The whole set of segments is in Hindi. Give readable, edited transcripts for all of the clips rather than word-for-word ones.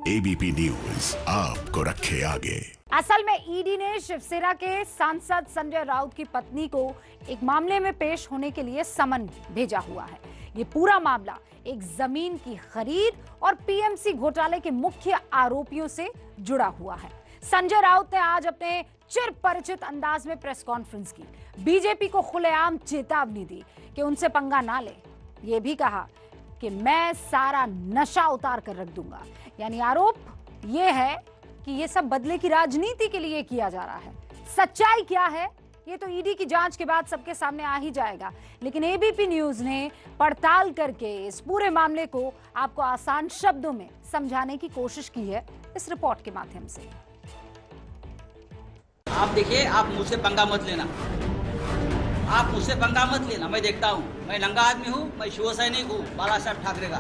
एबीपी न्यूज आपको रखे आगे। असल में ईडी ने शिवसेना के सांसद संजय राउत की पत्नी को एक मामले में पेश होने के लिए समन भेजा हुआ है। ये पूरा मामला एक जमीन की खरीद और पीएमसी घोटाले के मुख्य आरोपियों से जुड़ा हुआ है। संजय राउत ने आज अपने चिर परिचित अंदाज में प्रेस कॉन्फ्रेंस की, बीजेपी को खुलेआम चेतावनी दी कि उनसे पंगा ना ले। ये भी कहा कि मैं सारा नशा उतार कर रख दूंगा। यानी आरोप ये है कि ये सब बदले की राजनीति के लिए किया जा रहा है। सच्चाई क्या है ये तो ईडी की जांच के बाद सबके सामने आ ही जाएगा, लेकिन एबीपी न्यूज ने पड़ताल करके इस पूरे मामले को आपको आसान शब्दों में समझाने की कोशिश की है इस रिपोर्ट के माध्यम से। आप देखिए, आप मुझसे पंगा मत लेना, आप मुझसे पंगा मत लेना। मैं देखता हूँ, मैं नंगा आदमी हूँ, मैं शिवसैनिक हूँ बाला साहब ठाकरे का।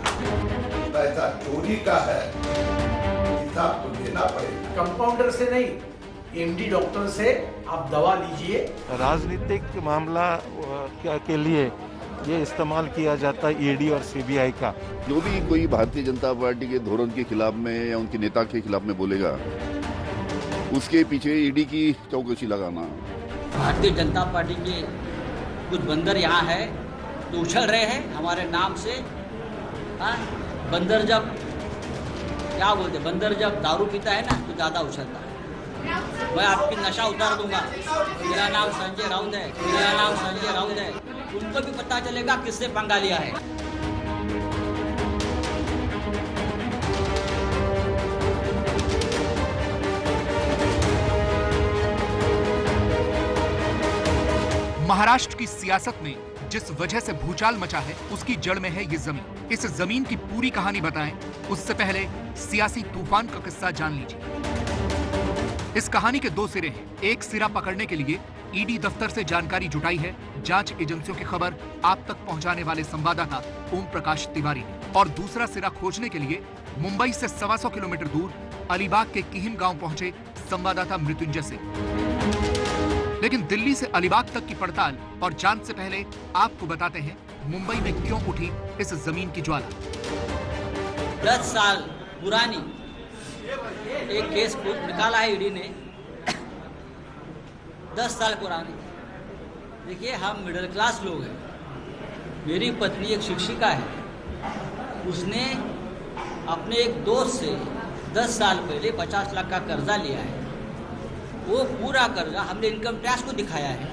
पैसा चोरी का है, हिसाब तो देना पड़ेगा। कंपाउंडर से नहीं, एमडी डॉक्टर से आप दवा लीजिए। राजनीतिक मामला के लिए ये इस्तेमाल किया जाता है ईडी और सीबीआई का। जो भी कोई भारतीय जनता पार्टी के धोरण के खिलाफ में या उनके नेता के खिलाफ में बोलेगा, उसके पीछे ईडी की चौकसी लगाना। भारतीय जनता पार्टी के कुछ बंदर यहाँ है जो उछल रहे हैं हमारे नाम से। बंदर जब क्या बोलते, बंदर जब दारू पीता है ना तो ज़्यादा उछलता है। मैं आपकी नशा उतार दूंगा। मेरा नाम संजय राउत है, मेरा नाम संजय राउत है। उनको भी पता चलेगा किससे पंगा लिया है। महाराष्ट्र की सियासत में जिस वजह से भूचाल मचा है उसकी जड़ में है ये जमीन। इस जमीन की पूरी कहानी बताएं उससे पहले सियासी तूफान का किस्सा जान लीजिए। इस कहानी के दो सिरे हैं। एक सिरा पकड़ने के लिए ईडी दफ्तर से जानकारी जुटाई है जांच एजेंसियों की खबर आप तक पहुंचाने वाले संवाददाता ओम प्रकाश तिवारी ने, और दूसरा सिरा खोजने के लिए मुंबई से 125 किलोमीटर दूर अलीबाग के किहिम गांव पहुंचे संवाददाता मृत्युंजय सिंह। लेकिन दिल्ली से अलीबाग तक की पड़ताल और जांच से पहले आपको बताते हैं मुंबई में क्यों उठी इस जमीन की ज्वाला। 10 साल पुरानी एक केस निकाला है ईडी ने, 10 साल पुरानी। देखिए, हम मिडिल क्लास लोग हैं। मेरी पत्नी एक शिक्षिका है। उसने अपने एक दोस्त से 10 साल पहले 50 लाख का कर्जा लिया है। वो पूरा कर्जा हमने इनकम टैक्स को दिखाया है,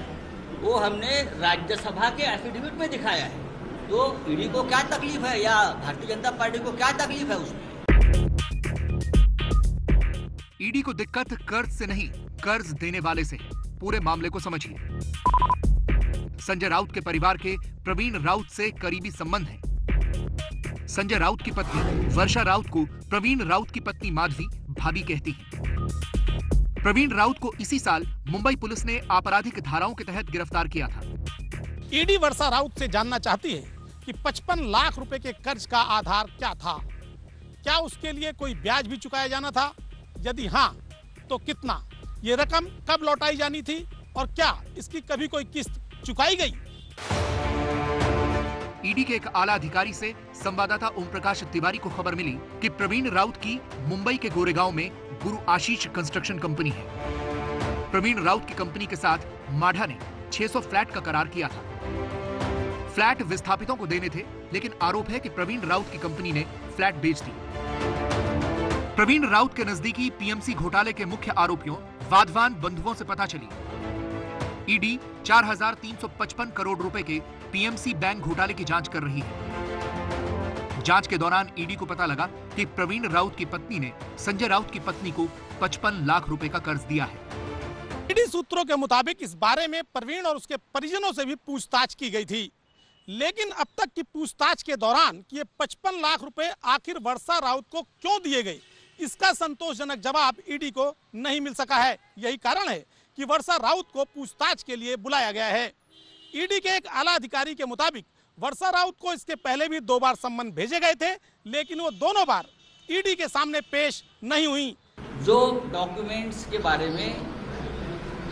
वो हमने राज्यसभा के एफिडेविट में दिखाया है। तो ईडी को क्या तकलीफ है या भारतीय जनता पार्टी को क्या तकलीफ है उसमें? ईडी को दिक्कत कर्ज से नहीं, कर्ज देने वाले से। पूरे मामले को समझिए। संजय राउत के परिवार के प्रवीण राउत से करीबी संबंध है। संजय राउत की पत्नी वर्षा राउत को प्रवीण राउत की पत्नी माधवी भाभी कहती है। प्रवीण राउत को इसी साल मुंबई पुलिस ने आपराधिक धाराओं के तहत गिरफ्तार किया था। ईडी वर्षा राउत से जानना चाहती है कि 55 लाख रुपए के कर्ज का आधार क्या था, क्या उसके लिए कोई ब्याज भी चुकाया जाना था, यदि हाँ तो कितना, ये रकम कब लौटाई जानी थी और क्या इसकी कभी कोई किस्त चुकाई गई। ईडी के एक आला अधिकारी से संवाददाता ओम प्रकाश तिवारी को खबर मिली कि प्रवीण राउत की मुंबई के गोरेगांव में गुरु आशीष कंस्ट्रक्शन कंपनी है। प्रवीण राउत की कंपनी के साथ माढ़ा ने 600 फ्लैट का करार किया था। फ्लैट विस्थापितों को देने थे, लेकिन आरोप है कि प्रवीण राउत की कंपनी ने फ्लैट बेच दी। प्रवीण राउत के नजदीकी पीएमसी घोटाले के मुख्य आरोपियों वाधवान बंधुओं से पता चली ईडी 4,355 करोड़ रुपए के पीएमसी बैंक घोटाले की जांच कर रही है। जांच के दौरान ईडी को पता लगा कि प्रवीण राउत की पत्नी ने संजय राउत की पत्नी को 55 लाख रुपए का कर्ज दिया है। ईडी सूत्रों के मुताबिक इस बारे में प्रवीण और उसके परिजनों से भी पूछताछ की गई थी, लेकिन अब तक की पूछताछ के दौरान ये 55 लाख रुपए आखिर वर्षा राउत को क्यों दिए गए, इसका संतोषजनक जवाब ईडी को नहीं मिल सका है। यही कारण है कि वर्षा राउत को पूछताछ के लिए बुलाया गया है। ईडी के एक आला अधिकारी के मुताबिक वर्षा राउत को इसके पहले भी 2 बार सम्मन भेजे गए थे, लेकिन वो दोनों बार ईडी के सामने पेश नहीं हुई। जो डॉक्यूमेंट्स के बारे में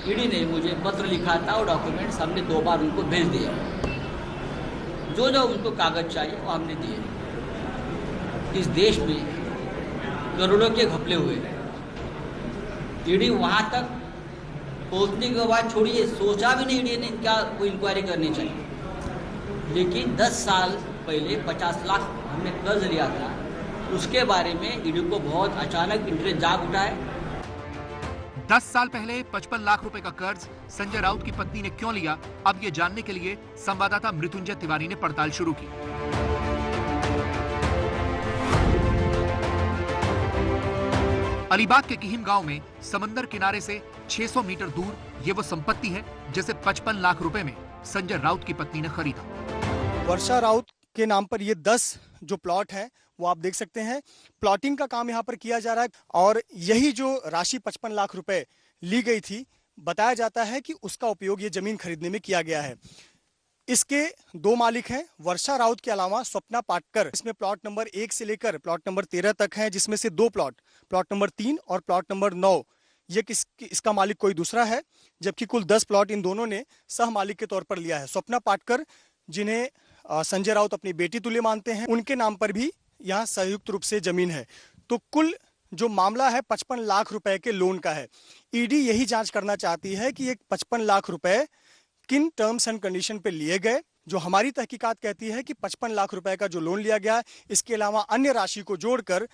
ईडी ने मुझे पत्र लिखा था, वो डॉक्यूमेंट्स हमने 2 बार उनको भेज दिया। जो जो उनको कागज चाहिए वो हमने दिए। इस देश में करोड़ों के घपले हुए हैं। ईडी वहाँ तक पहुँचने के बाद छोड़िए, सोचा भी नहीं ईडी ने क्या कोई इंक्वायरी करनी चाहिए। लेकिन 10 साल पहले 50 लाख हमने कर्ज लिया था, उसके बारे में ईडी को बहुत अचानक इंटरेस्ट जाग उठा है। 10 साल पहले 55 लाख रुपए का कर्ज संजय राउत की पत्नी ने क्यों लिया, अब ये जानने के लिए संवाददाता मृत्युंजय तिवारी ने पड़ताल शुरू की। अलीबाग के किहिम गांव में समंदर किनारे से 600 मीटर दूर ये वो संपत्ति है जिसे 55 लाख रुपए में संजय राउत की पत्नी ने खरीदा। वर्षा राउत के नाम पर ये 10 जो प्लॉट है वो आप देख सकते हैं। प्लॉटिंग का काम यहाँ पर किया जा रहा है और यही जो राशि 55 लाख रुपए ली गई थी, बताया जाता है कि उसका उपयोग ये जमीन खरीदने में किया गया है। इसके 2 मालिक हैं, वर्षा राउत के अलावा स्वप्ना पाटकर। इसमें प्लॉट नंबर 1 से लेकर प्लॉट नंबर 13 तक है, जिसमें से 2 प्लॉट नंबर 3 और प्लॉट नंबर 9 ये इसका मालिक कोई दूसरा है, जबकि कुल 10 प्लॉट इन दोनों ने सह मालिक के तौर पर लिया है। स्वप्ना पाटकर, जिन्हें संजय राउत अपनी बेटी तुल्य मानते हैं, उनके नाम पर भी यहाँ संयुक्त रूप से जमीन है। तो कुल जो मामला है 55 लाख रुपए के लोन का है। ईडी यही जांच करना चाहती है कि ये 55 लाख रुपए किन टर्म्स एंड कंडीशन पे लिए गए। जो हमारी तहकीकात कहती है कि 55 लाख रुपए का जो लोन लिया गया, इसके अलावा अन्य राशि को जोड़कर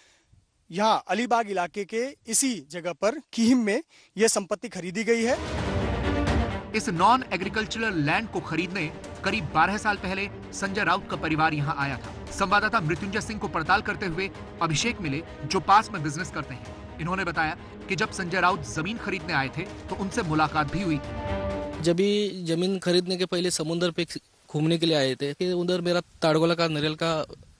यहाँ अलीबाग इलाके के इसी जगह पर किहिम में यह संपत्ति खरीदी गई है। इस नॉन एग्रीकल्चरल लैंड को खरीदने करीब 12 साल पहले संजय राउत का परिवार यहाँ आया था। संवाददाता मृत्युंजय सिंह को पड़ताल करते हुए अभिषेक मिले, जो पास में बिजनेस करते हैं। इन्होंने बताया कि जब संजय राउत जमीन खरीदने आए थे तो उनसे मुलाकात भी हुई। जब भी जमीन खरीदने के पहले समुद्र पे घूमने के लिए आए थे कि उधर मेरा ताड़गोला का नारियल का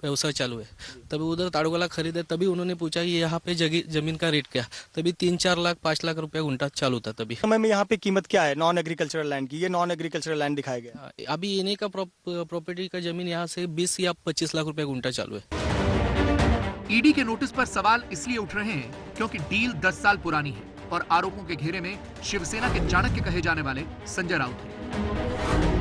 व्यवसाय चालू है, तभी उधर ताड़गोला खरीदे। तभी उन्होंने पूछा कि यहाँ पे जमीन का रेट क्या, तभी 3-4 लाख 5 लाख रुपया गुंठा चालू था। तभी समय में यहाँ पे कीमत क्या है नॉन एग्रीकल्चरल लैंड की? ये नॉन एग्रीकल्चरल लैंड दिखाया गया। अभी इन्हीं का प्रॉपर्टी का जमीन यहाँ से 20 या 25 लाख रुपया गुंठा चालू है। ईडी के नोटिस पर सवाल इसलिए उठ रहे हैं क्योंकि डील 10 साल पुरानी है और आरोपों के घेरे में शिवसेना के चाणक्य कहे जाने वाले संजय राउत हैं।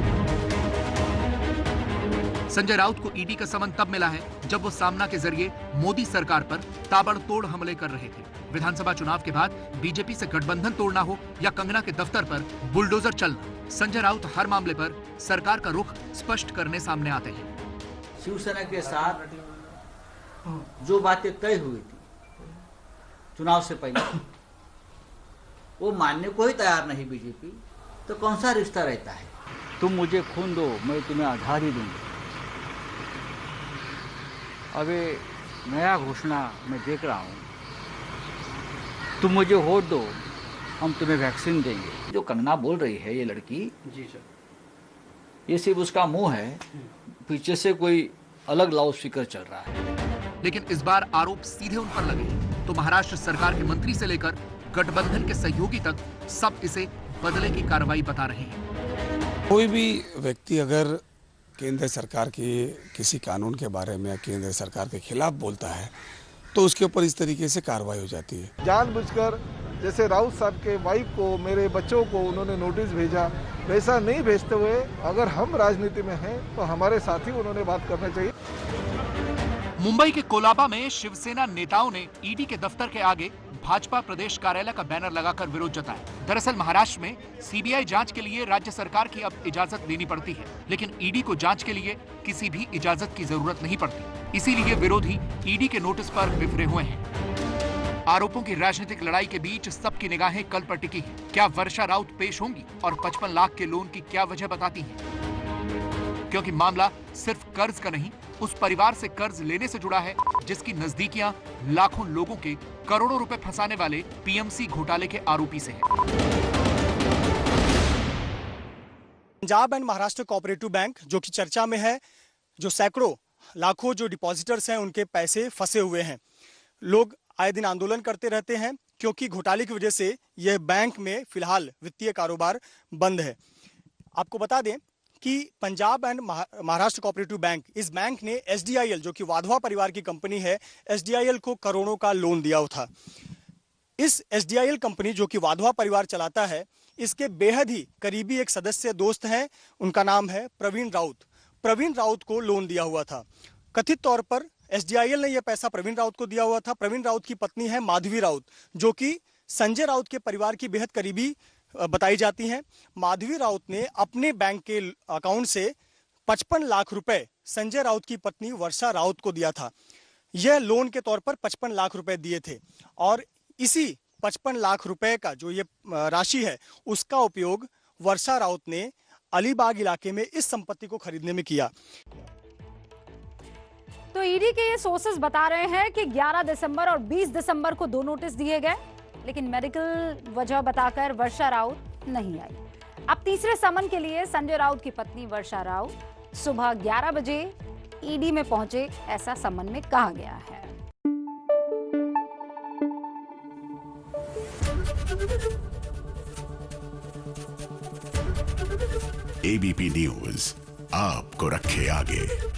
संजय राउत को ईडी का समन तब मिला है जब वो सामना के जरिए मोदी सरकार पर ताबड़तोड़ हमले कर रहे थे। विधानसभा चुनाव के बाद बीजेपी से गठबंधन तोड़ना हो या कंगना के दफ्तर पर बुलडोजर चलना, संजय राउत हर मामले पर सरकार का रुख स्पष्ट करने सामने आते हैं। शिवसेना के साथ जो बातें तय हुई थी चुनाव से पहले, वो मानने को ही तैयार नहीं बीजेपी, तो कौन सा रिश्ता रहता है? तुम मुझे खून दो, मैं तुम्हें आधार ही दूंगा। अभी नया घोषणा मैं देख रहा हूँ, तुम मुझे वोट दो, हम तुम्हें वैक्सीन देंगे। जो कंगना बोल रही है ये लड़की, जी सर, ये सिर्फ उसका मुंह है, पीछे से कोई अलग लाउड स्पीकर चल रहा है। लेकिन इस बार आरोप सीधे उन पर लगे तो महाराष्ट्र सरकार के मंत्री से लेकर गठबंधन के सहयोगी तक सब इसे बदले की कार्रवाई बता रहे हैं। कोई भी व्यक्ति अगर केंद्र सरकार के किसी कानून के बारे में या केंद्र सरकार के खिलाफ बोलता है तो उसके ऊपर इस तरीके से कार्रवाई हो जाती है। जानबूझकर जैसे राउत साहब के वाइफ को, मेरे बच्चों को उन्होंने नोटिस भेजा, वैसा नहीं भेजते हुए अगर हम राजनीति में हैं तो हमारे साथ ही उन्होंने बात करना चाहिए। मुंबई के कोलाबा में शिवसेना नेताओं ने ईडी के दफ्तर के आगे भाजपा प्रदेश कार्यालय का बैनर लगाकर विरोध जताया। दरअसल महाराष्ट्र में सीबीआई जांच के लिए राज्य सरकार की अब इजाजत लेनी पड़ती है, लेकिन ईडी को जांच के लिए किसी भी इजाजत की जरूरत नहीं पड़ती। इसीलिए विरोधी ईडी के नोटिस पर बिफरे हुए हैं। आरोपों की राजनीतिक लड़ाई के बीच सबकी निगाहें कल पर टिकी हैं। क्या वर्षा राउत पेश होंगी और 55 लाख के लोन की क्या वजह बताती हैं? क्योंकि मामला सिर्फ कर्ज का नहीं, उस परिवार से कर्ज लेने से जुड़ा है जिसकी नजदीकियां लाखों लोगों के करोड़ों रुपए फंसाने वाले पीएमसी घोटाले के आरोपी से है। Punjab and Maharashtra cooperative bank जो कि चर्चा में है, जो सैकड़ों लाखों जो डिपॉजिटर्स हैं उनके पैसे फंसे हुए हैं। लोग आए दिन आंदोलन करते रहते हैं क्योंकि घोटाले की वजह से यह बैंक में फिलहाल वित्तीय कारोबार बंद है। आपको बता दें कि Punjab and Maharashtra cooperative bank, इस बैंक ने एसडीआईएल जो कि वाधवा परिवार की कंपनी है, एसडीआईएल को करोड़ों का लोन दिया था। इस एसडीआईएल कंपनी जो कि वाधवा परिवार चलाता है, इसके बेहद ही करीबी एक सदस्य दोस्त हैं, उनका नाम है प्रवीण राउत। प्रवीण राउत को लोन दिया हुआ था। कथित तौर पर एसडीआईएल ने यह पैसा प्रवीण राउत को दिया हुआ था। प्रवीण राउत की पत्नी है माधवी राउत, जो कि संजय राउत के परिवार की बेहद करीबी बताई जाती हैं। माधवी राउत ने अपने बैंक के अकाउंट से 55 लाख रुपए संजय राउत की पत्नी वर्षा राउत को दिया था। यह लोन के तौर पर 55 लाख रुपए दिए थे और इसी 55 लाख रुपए का जो ये राशि है उसका उपयोग वर्षा राउत ने अलीबाग इलाके में इस संपत्ति को खरीदने में किया। तो ईडी के ये सोर्सेस बता रहे हैं कि 11 दिसंबर और 20 दिसंबर को 2 नोटिस दिए गए, लेकिन मेडिकल वजह बताकर वर्षा राउत नहीं आई। अब तीसरे समन के लिए संजय राउत की पत्नी वर्षा राउत सुबह 11 बजे ईडी में पहुंचे, ऐसा समन में कहा गया है। एबीपी न्यूज आपको रखे आगे।